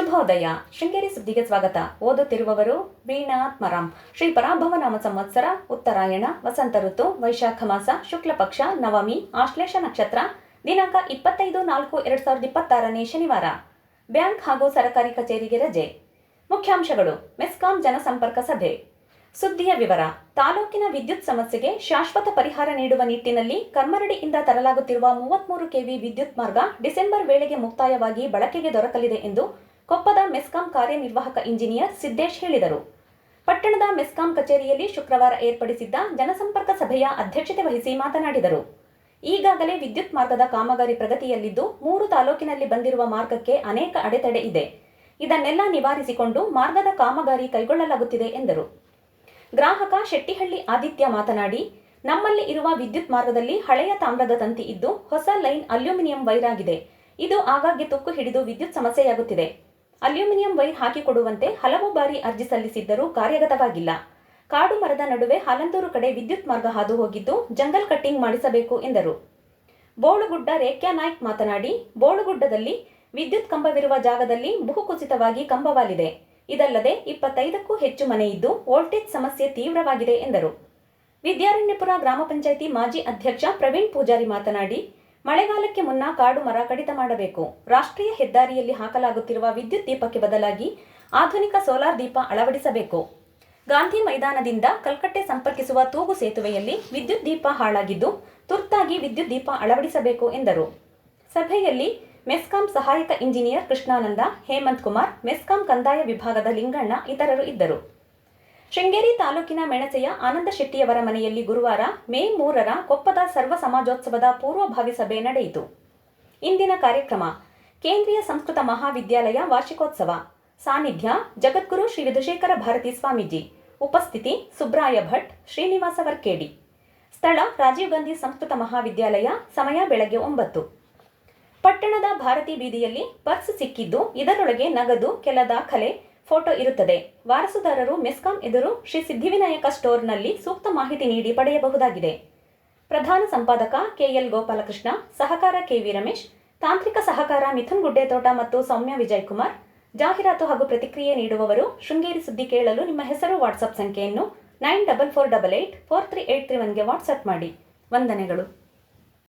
ಶುಭೋದಯ. ಶೃಂಗೇರಿ ಸುದ್ದಿಗೆ ಸ್ವಾಗತ. ಓದುತ್ತಿರುವವರು ವೀಣಾ ಆತ್ಮರಾಮ್. ಶ್ರೀ ಪರಾಭವನಾಮ ಸಂವತ್ಸರ, ಉತ್ತರಾಯಣ, ವಸಂತ ಋತು, ವೈಶಾಖ ಮಾಸ, ಶುಕ್ಲ ಪಕ್ಷ, ನವಮಿ, ಆಶ್ಲೇಷ ನಕ್ಷತ್ರ. ದಿನಾಂಕ 25/4/2026 ಶನಿವಾರ. ಬ್ಯಾಂಕ್ ಹಾಗೂ ಸರಕಾರಿ ಕಚೇರಿಗೆ ರಜೆ. ಮುಖ್ಯಾಂಶಗಳು. ಮೆಸ್ಕಾಂ ಜನಸಂಪರ್ಕ ಸಭೆ. ಸುದ್ದಿಯ ವಿವರ. ತಾಲೂಕಿನ ವಿದ್ಯುತ್ ಸಮಸ್ಯೆಗೆ ಶಾಶ್ವತ ಪರಿಹಾರ ನೀಡುವ ನಿಟ್ಟಿನಲ್ಲಿ ಕರ್ಮರಡಿಯಿಂದ ತರಲಾಗುತ್ತಿರುವ 33 ಕೆವಿ ವಿದ್ಯುತ್ ಮಾರ್ಗ ಡಿಸೆಂಬರ್ ವೇಳೆಗೆ ಮುಕ್ತಾಯವಾಗಿ ಬಳಕೆಗೆ ದೊರಕಲಿದೆ ಎಂದು ಕೊಪ್ಪದ ಮೆಸ್ಕಾಂ ಕಾರ್ಯನಿರ್ವಾಹಕ ಇಂಜಿನಿಯರ್ ಸಿದ್ದೇಶ್ ಹೇಳಿದರು. ಪಟ್ಟಣದ ಮೆಸ್ಕಾಂ ಕಚೇರಿಯಲ್ಲಿ ಶುಕ್ರವಾರ ಏರ್ಪಡಿಸಿದ್ದ ಜನಸಂಪರ್ಕ ಸಭೆಯ ಅಧ್ಯಕ್ಷತೆ ವಹಿಸಿ ಮಾತನಾಡಿದರು. ಈಗಾಗಲೇ ವಿದ್ಯುತ್ ಮಾರ್ಗದ ಕಾಮಗಾರಿ ಪ್ರಗತಿಯಲ್ಲಿದ್ದು 3 ತಾಲೂಕಿನಲ್ಲಿ ಬಂದಿರುವ ಮಾರ್ಗಕ್ಕೆ ಅನೇಕ ಅಡೆತಡೆ ಇದೆ. ಇದನ್ನೆಲ್ಲ ನಿವಾರಿಸಿಕೊಂಡು ಮಾರ್ಗದ ಕಾಮಗಾರಿ ಕೈಗೊಳ್ಳಲಾಗುತ್ತಿದೆ ಎಂದರು. ಗ್ರಾಹಕ ಶೆಟ್ಟಿಹಳ್ಳಿ ಆದಿತ್ಯ ಮಾತನಾಡಿ, ನಮ್ಮಲ್ಲಿ ಇರುವ ವಿದ್ಯುತ್ ಮಾರ್ಗದಲ್ಲಿ ಹಳೆಯ ತಾಮ್ರದ ತಂತಿ ಇದ್ದು ಹೊಸ ಲೈನ್ ಅಲ್ಯೂಮಿನಿಯಂ ವೈರ್ ಆಗಿದೆ. ಇದು ಆಗಾಗ್ಗೆ ತುಕ್ಕು ಹಿಡಿದು ವಿದ್ಯುತ್ ಸಮಸ್ಯೆಯಾಗುತ್ತಿದೆ. ಅಲ್ಯೂಮಿನಿಯಂ ವೈರ್ ಹಾಕಿಕೊಡುವಂತೆ ಹಲವು ಬಾರಿ ಅರ್ಜಿ ಸಲ್ಲಿಸಿದ್ದರೂ ಕಾರ್ಯಗತವಾಗಿಲ್ಲ. ಕಾಡು ಮರದ ನಡುವೆ ಹಾಲಂದೂರು ಕಡೆ ವಿದ್ಯುತ್ ಮಾರ್ಗ ಹಾದು ಹೋಗಿದ್ದು ಜಂಗಲ್ ಕಟ್ಟಿಂಗ್ ಮಾಡಿಸಬೇಕು ಎಂದರು. ಬೋಳುಗುಡ್ಡ ರೇಖ್ಯಾ ನಾಯ್ಕ್ ಮಾತನಾಡಿ, ಬೋಳುಗುಡ್ಡದಲ್ಲಿ ವಿದ್ಯುತ್ ಕಂಬವಿರುವ ಜಾಗದಲ್ಲಿ ಭೂಕುಸಿತವಾಗಿ ಕಂಬವಾಲಿದೆ. ಇದಲ್ಲದೆ 25ಕ್ಕೂ ಹೆಚ್ಚು ಮನೆ ಇದ್ದು ವೋಲ್ಟೇಜ್ ಸಮಸ್ಯೆ ತೀವ್ರವಾಗಿದೆ ಎಂದರು. ವಿದ್ಯಾರಣ್ಯಪುರ ಗ್ರಾಮ ಪಂಚಾಯಿತಿ ಮಾಜಿ ಅಧ್ಯಕ್ಷ ಪ್ರವೀಣ್ ಪೂಜಾರಿ ಮಾತನಾಡಿ, ಮಳೆಗಾಲಕ್ಕೆ ಮುನ್ನ ಕಾಡು ಮರ ಕಡಿತ ಮಾಡಬೇಕು. ರಾಷ್ಟ್ರೀಯ ಹೆದ್ದಾರಿಯಲ್ಲಿ ಹಾಕಲಾಗುತ್ತಿರುವ ವಿದ್ಯುತ್ ದೀಪಕ್ಕೆ ಬದಲಾಗಿ ಆಧುನಿಕ ಸೋಲಾರ್ ದೀಪ ಅಳವಡಿಸಬೇಕು. ಗಾಂಧಿ ಮೈದಾನದಿಂದ ಕಲ್ಕಟ್ಟೆ ಸಂಪರ್ಕಿಸುವ ತೂಗು ಸೇತುವೆಯಲ್ಲಿ ವಿದ್ಯುತ್ ದೀಪ ಹಾಳಾಗಿದ್ದು ತುರ್ತಾಗಿ ವಿದ್ಯುತ್ ದೀಪ ಅಳವಡಿಸಬೇಕು ಎಂದರು. ಸಭೆಯಲ್ಲಿ ಮೆಸ್ಕಾಂ ಸಹಾಯಕ ಇಂಜಿನಿಯರ್ ಕೃಷ್ಣಾನಂದ, ಹೇಮಂತ್ ಕುಮಾರ್, ಮೆಸ್ಕಾಂ ಕಂದಾಯ ವಿಭಾಗದ ಲಿಂಗಣ್ಣ ಇತರರು ಇದ್ದರು. ಶೃಂಗೇರಿ ತಾಲೂಕಿನ ಮೆಣಸೆಯ ಆನಂದ ಶೆಟ್ಟಿಯವರ ಮನೆಯಲ್ಲಿ ಗುರುವಾರ ಮೇ 3ರ ಕೊಪ್ಪದ ಸರ್ವ ಸಮಾಜೋತ್ಸವದ ಪೂರ್ವಭಾವಿ ಸಭೆ ನಡೆಯಿತು. ಇಂದಿನ ಕಾರ್ಯಕ್ರಮ: ಕೇಂದ್ರೀಯ ಸಂಸ್ಕೃತ ಮಹಾವಿದ್ಯಾಲಯ ವಾರ್ಷಿಕೋತ್ಸವ. ಸಾನ್ನಿಧ್ಯ: ಜಗದ್ಗುರು ಶ್ರೀ ವಿಧುಶೇಖರ ಭಾರತಿ ಸ್ವಾಮೀಜಿ. ಉಪಸ್ಥಿತಿ: ಸುಬ್ರಾಯ ಭಟ್, ಶ್ರೀನಿವಾಸ ವರ್ಕೇಡಿ. ಸ್ಥಳ: ರಾಜೀವ್ ಗಾಂಧಿ ಸಂಸ್ಕೃತ ಮಹಾವಿದ್ಯಾಲಯ. ಸಮಯ: ಬೆಳಗ್ಗೆ 9. ಪಟ್ಟಣದ ಭಾರತಿ ಬೀದಿಯಲ್ಲಿ ಪರ್ಸ್ ಸಿಕ್ಕಿದ್ದು, ಇದರೊಳಗೆ ನಗದು, ಕೆಲ ದಾಖಲೆ, ಫೋಟೋ ಇರುತ್ತದೆ. ವಾರಸುದಾರರು ಮೆಸ್ಕಾಂ ಎದುರು ಶ್ರೀ ಸಿದ್ಧಿವಿನಾಯಕ ಸ್ಟೋರ್ನಲ್ಲಿ ಸೂಕ್ತ ಮಾಹಿತಿ ನೀಡಿ ಪಡೆಯಬಹುದಾಗಿದೆ. ಪ್ರಧಾನ ಸಂಪಾದಕ ಕೆಎಲ್ ಗೋಪಾಲಕೃಷ್ಣ, ಸಹಕಾರ ಕೆವಿ ರಮೇಶ್, ತಾಂತ್ರಿಕ ಸಹಕಾರ ಮಿಥುನ್ ಗುಡ್ಡೇತೋಟ ಮತ್ತು ಸೌಮ್ಯ ವಿಜಯಕುಮಾರ್. ಜಾಹೀರಾತು ಹಾಗೂ ಪ್ರತಿಕ್ರಿಯೆ ನೀಡುವವರು. ಶೃಂಗೇರಿ ಸುದ್ದಿ ಕೇಳಲು ನಿಮ್ಮ ಹೆಸರು, ವಾಟ್ಸಪ್ ಸಂಖ್ಯೆಯನ್ನು 9448843831ಗೆ ವಾಟ್ಸಪ್ ಮಾಡಿ. ವಂದನೆಗಳು.